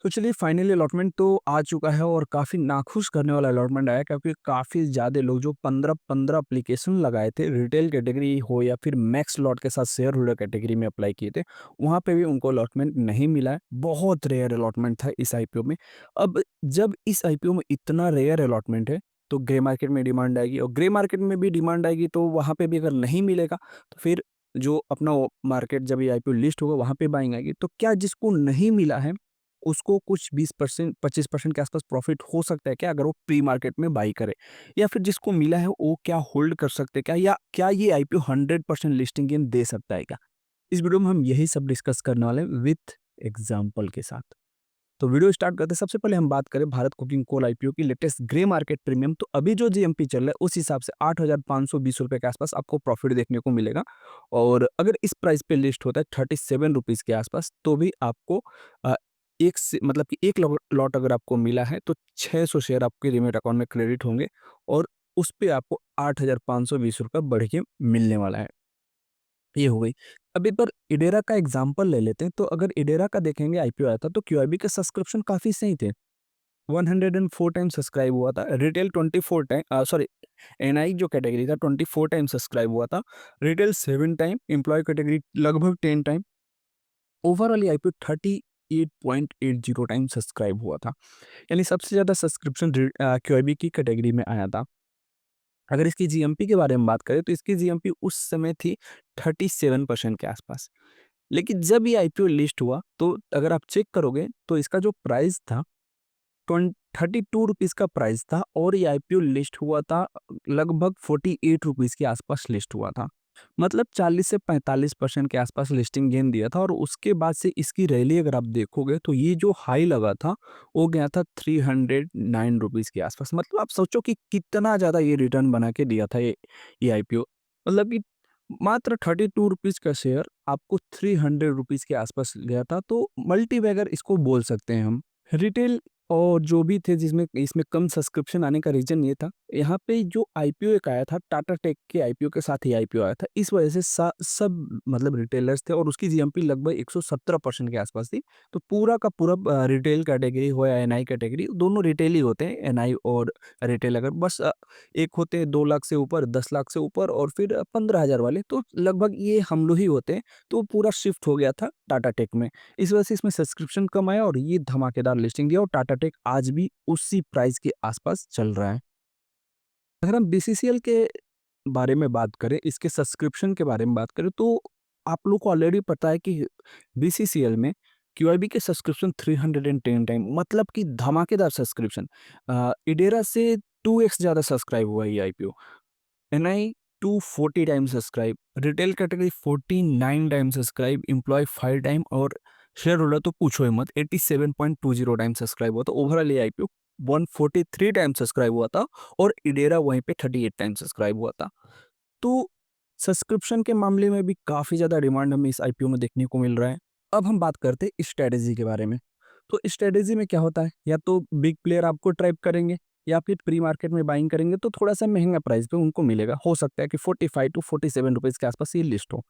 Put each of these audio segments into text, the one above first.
तो चलिए finally allotment तो आ चुका है और काफ़ी नाखुश करने वाला अलॉटमेंट आया क्योंकि काफ़ी ज़्यादा लोग जो 15-15 एप्लीकेशन लगाए थे रिटेल कैटेगरी हो या फिर मैक्स लॉट के साथ शेयर होल्डर कैटेगरी में अप्लाई किए थे, वहाँ पे भी उनको अलॉटमेंट नहीं मिला है। बहुत रेयर अलॉटमेंट था इस आईपीओ में। अब जब इस आईपीओ में इतना रेयर अलॉटमेंट है, तो ग्रे मार्केट में डिमांड आएगी और ग्रे मार्केट में भी डिमांड आएगी तो वहाँ पे भी अगर नहीं मिलेगा, तो फिर जो अपना वो मार्केट जब ये आईपीओ लिस्ट होगा वहाँ पे बाइंग आएगी। तो क्या जिसको नहीं मिला है उसको कुछ 20% 25% के आसपास प्रॉफिट हो सकता है क्या अगर वो प्री मार्केट में बाई करे? या फिर जिसको मिला है वो क्या होल्ड कर सकते हैं क्या? या क्या ये आईपीओ 100% लिस्टिंग गेन दे सकता है क्या? इस वीडियो में हम यही सब डिस्कस करने वाले हैं विथ एग्जांपल के साथ। तो वीडियो स्टार्ट करते हैं। सबसे पहले हम बात करें भारत कोकिंग कोल आईपीओ की लेटेस्ट ग्रे मार्केट प्रीमियम, तो अभी जो जीएमपी चल रहा है उस हिसाब से 8,520 रुपए के आसपास आपको प्रॉफिट देखने को मिलेगा। और अगर इस प्राइस पे लिस्ट होता है 37 रुपीज़ के आसपास, तो भी आपको एक से मतलब कि एक लॉट अगर आपको मिला है तो 600 शेयर आपके डीमैट अकाउंट में क्रेडिट होंगे और उस पे आपको 8,520 रुपये बढ़ के मिलने वाला है। ये हो गई। अब एक बार इडेरा का एग्जांपल ले लेते हैं, तो अगर इडेरा का देखेंगे आईपीओ आया था तो क्यूआईबी के सब्सक्रिप्शन काफ़ी सही थे। 104 टाइम सब्सक्राइब हुआ था। रिटेल 24 टाइम सॉरी, एनआई जो कैटेगरी था 24 टाइम सब्सक्राइब हुआ था। रिटेल 7 टाइम, एम्प्लॉय कैटेगरी लगभग 10 टाइम। ओवरऑल ये आईपीओ 38.80 टाइम सब्सक्राइब हुआ था। यानी सबसे ज़्यादा सब्सक्रिप्शन क्यूआईबी की कैटेगरी में आया था। अगर इसकी जीएमपी के बारे में बात करें तो इसकी जीएमपी उस समय थी 37% के आसपास। लेकिन जब ये आईपीओ लिस्ट हुआ तो अगर आप चेक करोगे तो इसका जो प्राइस था 32 रुपीज़ का प्राइस था और ये आईपीओ लिस्ट हुआ था लगभग 48 रुपीज़ के आसपास लिस्ट हुआ था। मतलब 40 से 45% के आसपास लिस्टिंग गेन दिया था और उसके बाद से इसकी रैली अगर आप देखोगे तो ये जो हाई लगा था वो गया था 309 रुपीज़ के आसपास। मतलब आप सोचो कि कितना ज़्यादा ये रिटर्न बना के दिया था ये आईपीओ। मतलब कि मात्र 32 रुपीज़ का शेयर आपको 300 रुपीज़ के आसपास गया था, तो मल्टीबैगर इसको बोल सकते हैं हम। रिटेल और जो भी थे जिसमें इसमें कम सब्सक्रिप्शन आने का रीज़न ये था, यहाँ पे जो आईपीओ एक आया था टाटा टेक के आईपीओ के साथ ही आईपीओ आया था। इस वजह से सा सब मतलब रिटेलर्स थे और उसकी जीएमपी लगभग 117% के आसपास थी। तो पूरा का पूरा रिटेल कैटेगरी हो या एनआई कैटेगरी, दोनों रिटेल ही होते हैं, एनआई और रिटेल। अगर बस एक होते हैं 2 लाख से ऊपर, 10 लाख से ऊपर और फिर 15,000 वाले, तो लगभग ये हम लोग ही होते हैं। तो पूरा शिफ्ट हो गया था टाटा टेक में। इस वजह से इसमें सब्सक्रिप्शन कम आया और ये धमाकेदार लिस्टिंग दिया और टाटा टेक आज भी उसी प्राइस के आसपास चल रहा है। अगर हम बीसीसीएल के बारे में बात करें, इसके सब्सक्रिप्शन के बारे में बात करें, तो आप लोग को ऑलरेडी पता है कि बीसीसीएल में क्यूआईबी के सब्सक्रिप्शन 310 टाइम, मतलब कि धमाकेदार सब्सक्रिप्शन। इडेरा से 2x ज़्यादा सब्सक्राइब हुआ है ये IPO. NII 240 time subscribe, retail category 49 time subscribe, employ 5 time और शेयर होल्डर तो पूछो ही मत 87.20 टाइम सब्सक्राइब हुआ। तो ओवरऑल ये आईपीओ 143 टाइम सब्सक्राइब हुआ था और इडेरा वहीं पे 38 टाइम सब्सक्राइब हुआ था। तो सब्सक्रिप्शन के मामले में भी काफ़ी ज़्यादा डिमांड हमें इस आईपीओ में देखने को मिल रहा है। अब हम बात करते हैं स्ट्रैटेजी के बारे में। तो स्ट्रैटेजी में क्या होता है, या तो बिग प्लेयर आपको ट्रैप करेंगे या फिर प्री मार्केट में बाइंग करेंगे तो थोड़ा-सा महँगा प्राइस पे उनको मिलेगा। हो सकता है कि 45 टू 47 रुपीज़ के आसपास ये लिस्ट हो।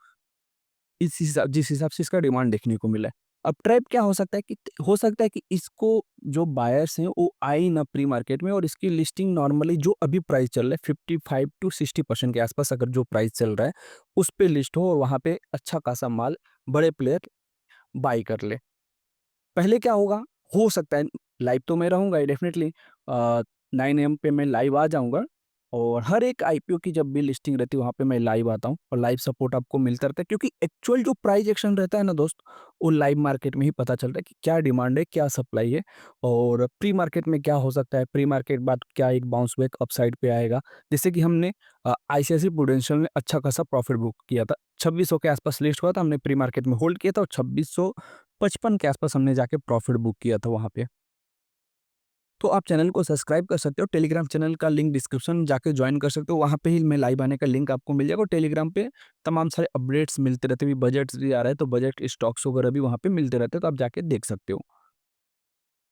जिस हिसाब से इसका डिमांड देखने को मिला है। अब ट्रैप क्या हो सकता है कि इसको जो बायर्स हैं वो आए ही ना प्री मार्केट में और इसकी लिस्टिंग नॉर्मली जो अभी प्राइस चल रहा है 55 टू 60% के आसपास अगर जो प्राइस चल रहा है उस पे लिस्ट हो और वहाँ पे अच्छा खासा माल बड़े प्लेयर बाय कर ले। पहले क्या होगा, हो सकता है लाइव तो मैं रहूँगा ही डेफ़िनेटली। 9 एएम पे मैं लाइव आ जाऊँगा और हर एक आईपीओ की जब भी लिस्टिंग रहती है वहाँ पे मैं लाइव आता हूँ और लाइव सपोर्ट आपको मिलता रहता है क्योंकि एक्चुअल जो प्राइस एक्शन रहता है ना दोस्त, वो लाइव मार्केट में ही पता चलता है कि क्या डिमांड है, क्या सप्लाई है और प्री मार्केट में क्या हो सकता है, प्री मार्केट बाद क्या एक बाउंस बैक अपसाइड पे आएगा। जैसे कि हमने आईसीआईसी प्रूडेंशियल में अच्छा खासा प्रॉफिट बुक किया था। 2600 के आसपास लिस्ट हुआ था, हमने प्री मार्केट में होल्ड किया था और 2655 के आसपास हमने जाके प्रॉफिट बुक किया था वहाँ पे। तो आप चैनल को सब्सक्राइब कर सकते हो, टेलीग्राम चैनल का लिंक डिस्क्रिप्शन में जाके जॉइन कर सकते हो, वहाँ पे ही मैं लाइव आने का लिंक आपको मिल जाएगा और टेलीग्राम पे तमाम सारे अपडेट्स मिलते रहते हैं, बजट्स भी आ रहा है तो बजट स्टॉक्स वगैरह भी वहाँ पे मिलते रहते हैं, तो आप जाके देख सकते हो।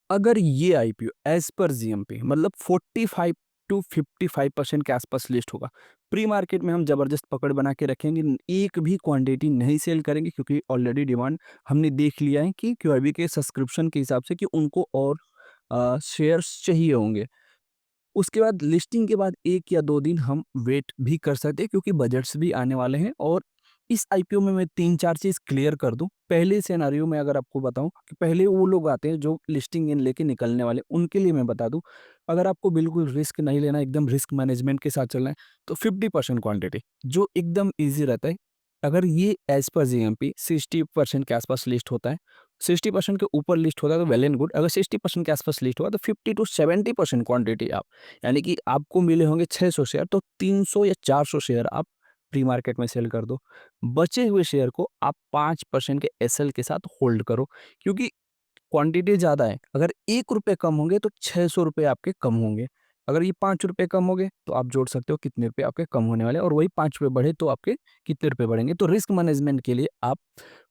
अगर ये आईपीओ एज़ पर जीएमपी मतलब 45 टू 55% के आसपास लिस्ट होगा। प्री मार्केट में हम ज़बरदस्त पकड़ बना के रखेंगे, एक भी क्वांटिटी नहीं सेल करेंगे क्योंकि ऑलरेडी डिमांड हमने देख लिया है कि क्यूआईबी के सब्सक्रिप्शन के हिसाब से कि उनको और शेयर्स चाहिए होंगे। उसके बाद लिस्टिंग के बाद 1 या 2 दिन हम वेट भी कर सकते हैं क्योंकि बजट्स भी आने वाले हैं। और इस आईपीओ में मैं 3-4 चीज़ क्लियर कर दूँ। पहले सिनेरियो में अगर आपको बताऊँ कि पहले वो लोग आते हैं जो लिस्टिंग इन लेके निकलने वाले, उनके लिए मैं बता दूँ, अगर आपको बिल्कुल रिस्क नहीं लेना, एकदम रिस्क मैनेजमेंट के साथ चलना है, तो 50% क्वांटिटी जो एकदम ईज़ी रहता है। अगर ये एज़ पर जीएमपी 60% के आसपास लिस्ट होता है, 60% के ऊपर लिस्ट होता है तो वेल एंड गुड। अगर 60% के आसपास लिस्ट होगा तो 50 टू 70% क्वांटिटी आप, यानी कि आपको मिले होंगे 600 शेयर, तो 300 या 400 शेयर आप प्री मार्केट में सेल कर दो। बचे हुए शेयर को आप 5% के एसएल के साथ होल्ड करो क्योंकि क्वांटिटी ज़्यादा है। अगर ₹1 कम होंगे तो ₹600 आपके कम होंगे। अगर ये ₹5 कम हो गए तो आप जोड़ सकते हो कितने रुपए आपके कम होने वाले हैं, और वही ₹5 बढ़े तो आपके कितने रुपए बढ़ेंगे। तो रिस्क मैनेजमेंट के लिए आप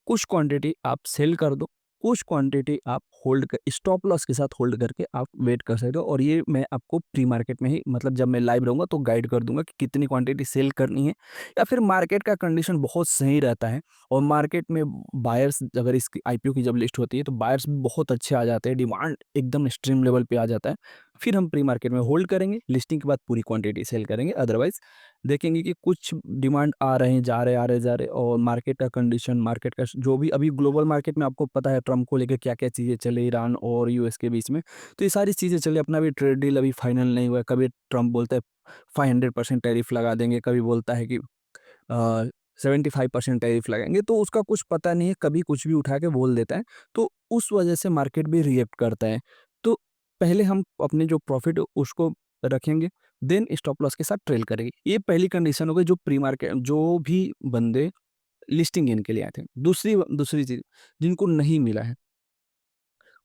कुछ क्वांटिटी आप सेल कर दो, कुछ क्वांटिटी आप होल्ड कर, स्टॉप लॉस के साथ होल्ड करके आप वेट कर सकते हो। और ये मैं आपको प्री मार्केट में ही, मतलब जब मैं लाइव रहूँगा तो गाइड कर दूंगा कि कितनी क्वांटिटी सेल करनी है। या फिर मार्केट का कंडीशन बहुत सही रहता है और मार्केट में बायर्स, अगर इसकी आईपीओ की जब लिस्ट होती है तो बायर्स भी बहुत अच्छे आ जाते हैं, डिमांड एकदम एक्सट्रीम लेवल पे आ जाता है, फिर हम प्री मार्केट में होल्ड करेंगे, लिस्टिंग के बाद पूरी क्वांटिटी सेल करेंगे। अदरवाइज देखेंगे कि कुछ डिमांड आ रहे हैं, जा रहे, आ रहे, जा रहे, और मार्केट का कंडीशन, मार्केट का जो भी अभी ग्लोबल मार्केट में आपको पता है ट्रम्प को लेकर क्या-क्या चीज़ें चले ईरान और यूएस के बीच में। तो ये सारी चीज़ें चले, अपना भी ट्रेड डील अभी फाइनल नहीं हुआ है। कभी ट्रम्प बोलता है 500% टैरिफ लगा देंगे, कभी बोलता है कि 75% टैरिफ लगाएँगे, तो उसका कुछ पता नहीं है, कभी कुछ भी उठा के बोल देता है। तो उस वजह से मार्केट भी रिएक्ट करता है। तो पहले हम अपने जो प्रॉफ़िट उसको रखेंगे, देन स्टॉप लॉस के साथ ट्रेल करेंगे। ये पहली कंडीशन हो गई जो प्री मार्केट, जो भी बंदे लिस्टिंग गेन के लिए आए थे। दूसरी दूसरी चीज़, जिनको नहीं मिला है,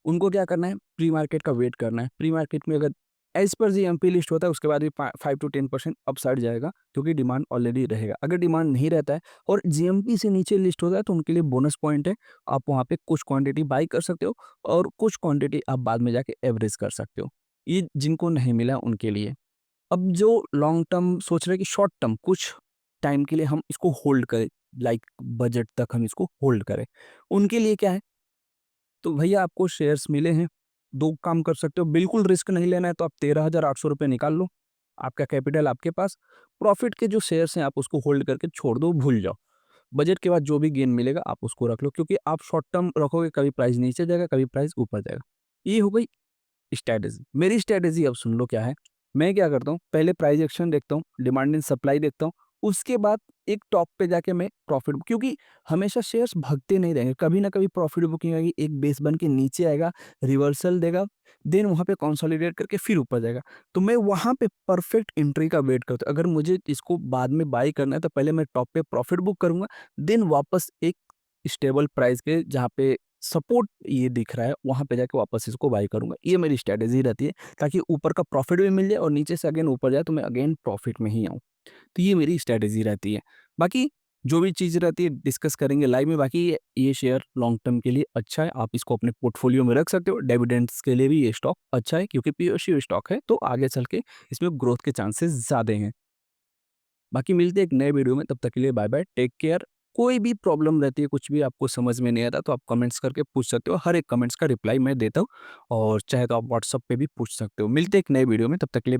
उनको क्या करना है, प्री मार्केट का वेट करना है। प्री मार्केट में अगर एज़ पर जीएमपी लिस्ट होता है उसके बाद भी पा 5 टू 10% अपसाइड जाएगा क्योंकि डिमांड ऑलरेडी रहेगा। अगर डिमांड नहीं रहता है और जीएमपी से नीचे लिस्ट होता है तो उनके लिए बोनस पॉइंट है। आप वहाँ पे कुछ क्वांटिटी बाय कर सकते हो और कुछ क्वांटिटी आप बाद में जाके एवरेज कर सकते हो। ये जिनको नहीं मिला उनके लिए। अब जो लॉन्ग टर्म सोच रहे हैं कि शॉर्ट टर्म कुछ टाइम के लिए हम इसको होल्ड करें, लाइक बजट तक हम इसको होल्ड करें, उनके लिए क्या है, तो भैया आपको शेयर्स मिले हैं, 2 काम कर सकते हो, बिल्कुल रिस्क नहीं लेना है तो आप ₹13,800 निकाल लो, आपका कैपिटल आपके पास, प्रॉफिट के जो शेयर्स हैं आप उसको होल्ड करके छोड़ दो, भूल जाओ। बजट के बाद जो भी गेन मिलेगा आप उसको रख लो क्योंकि आप शॉर्ट टर्म रखोगे, कभी प्राइस नीचे जाएगा, कभी प्राइस ऊपर जाएगा। ये हो गई स्ट्रैटेजी। मेरी स्ट्रैटेजी अब सुन लो क्या है। मैं क्या करता हूँ, पहले प्राइस एक्शन देखता हूँ, डिमांड एंड सप्लाई देखता हूँ, उसके बाद एक टॉप पे जाके मैं प्रॉफिट, क्योंकि हमेशा शेयर्स भागते नहीं रहेंगे, कभी ना कभी प्रॉफिट बुकिंग आएगी, एक बेस बन के नीचे आएगा, रिवर्सल देगा, देन वहाँ पे कंसोलिडेट करके फिर ऊपर जाएगा। तो मैं वहाँ पे परफेक्ट एंट्री का वेट करता हूँ। अगर मुझे इसको बाद में बाय करना है तो पहले मैं टॉप पे प्रॉफिट बुक करूँगा, देन वापस एक स्टेबल प्राइस के जहाँ पे सपोर्ट ये दिख रहा है, वहाँ पे जाके वापस इसको बाय करूँगा। ये मेरी स्ट्रैटेजी रहती है ताकि ऊपर का प्रॉफिट भी मिल जाए और नीचे से अगेन ऊपर जाए तो मैं अगेन प्रॉफिट में ही आऊँ। तो ये मेरी स्ट्रैटेजी रहती है। बाकी जो भी चीज़ रहती है डिस्कस करेंगे लाइव में। बाकी ये शेयर लॉन्ग टर्म के लिए अच्छा है, आप इसको अपने पोर्टफोलियो में रख सकते हो। डिविडेंड्स के लिए भी ये स्टॉक अच्छा है क्योंकि पीएसयू स्टॉक है, तो आगे चल के इसमें ग्रोथ के चांसेस ज़्यादा हैं। बाकी मिलते हैं एक नए वीडियो में, तब तक के लिए बाय बाय, टेक केयर। कोई भी प्रॉब्लम रहती है, कुछ भी आपको समझ में नहीं आता तो आप कमेंट्स करके पूछ सकते हो, हर एक कमेंट्स का रिप्लाई मैं देता हूँ, और चाहे तो आप व्हाट्सएप पे भी पूछ सकते हो। मिलते हैं एक नए वीडियो में, तब तक के लिए